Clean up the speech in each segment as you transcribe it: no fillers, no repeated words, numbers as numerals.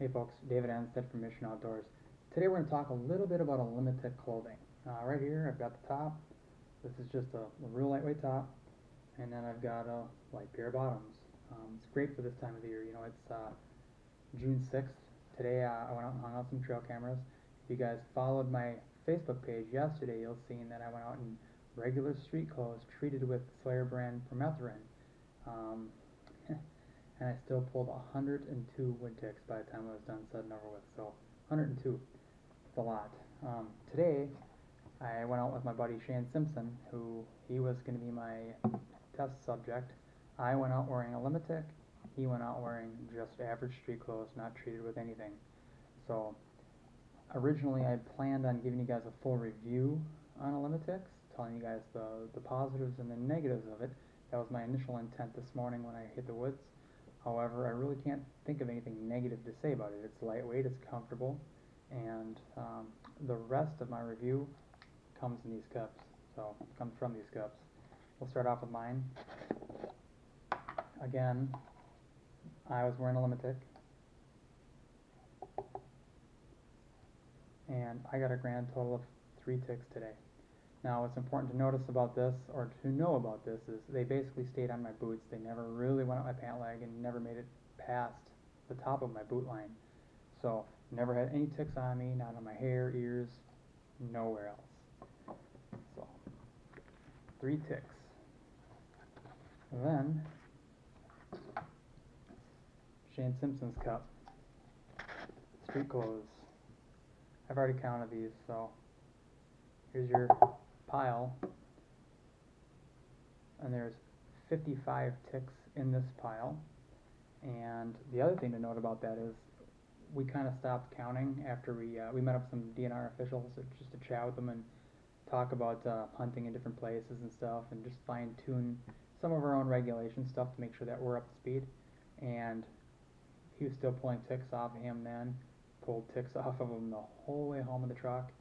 Hey folks, David Anstead from Mission Outdoors. Today we're going to talk a little bit about Elimiticks clothing. Right here I've got the top. This is just a real lightweight top, and then I've got a light pair of bottoms. It's great for this time of the year. You know, it's June 6th. Today I went out and hung out some trail cameras. If you guys followed my Facebook page yesterday, you'll see that I went out in regular street clothes treated with Slayer brand permetherin. Um, and I still pulled 102 wood ticks by the time I was done said and over with. So 102, it's a lot. Today I went out with my buddy Shane Simpson, who he was going to be my test subject. I went out wearing a Elimitic. He went out wearing just average street clothes, not treated with anything. So originally I planned on giving you guys a full review on Elimiticks, telling you guys the positives and the negatives of it. That was my initial intent this morning when I hit the woods. However, I really can't think of anything negative to say about it. It's lightweight, it's comfortable, and the rest of my review comes in these cups. So, comes from these cups. We'll start off with mine. Again, I was wearing a Elimitic, and I got a grand total of 3 ticks today. Now, what's important to notice about this, or to know about this, is they basically stayed on my boots. They never really went up my pant leg and never made it past the top of my boot line. So, never had any ticks on me, not on my hair, ears, nowhere else. So, 3 ticks. Then, Shane Simpson's cup. Street clothes. I've already counted these, so here's your pile, and there's 55 ticks in this pile. And the other thing to note about that is we kind of stopped counting after we met up some DNR officials just to chat with them and talk about hunting in different places and stuff, and just fine-tune some of our own regulation stuff to make sure that we're up to speed. And he was still pulling ticks off of him then, pulled ticks off of him the whole way home in the truck,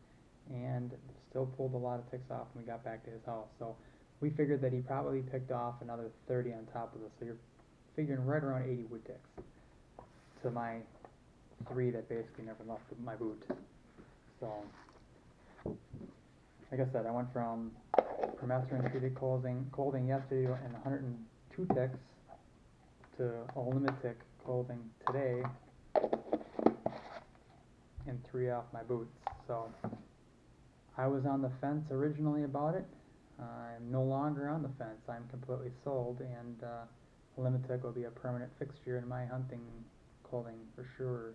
and still pulled a lot of ticks off when we got back to his house. So we figured that he probably picked off another 30 on top of this. So you're figuring right around 80 wood ticks to my 3 that basically never left my boot. So, like I said, I went from permetherin treated clothing yesterday and 102 ticks to Elimitic clothing today and 3 off my boots. So I was on the fence originally about it. I'm no longer on the fence. I'm completely sold, and Elimitic will be a permanent fixture in my hunting clothing for sure.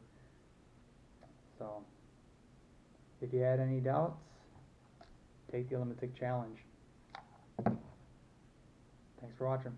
So if you had any doubts, take the Elimitic challenge. Thanks for watching.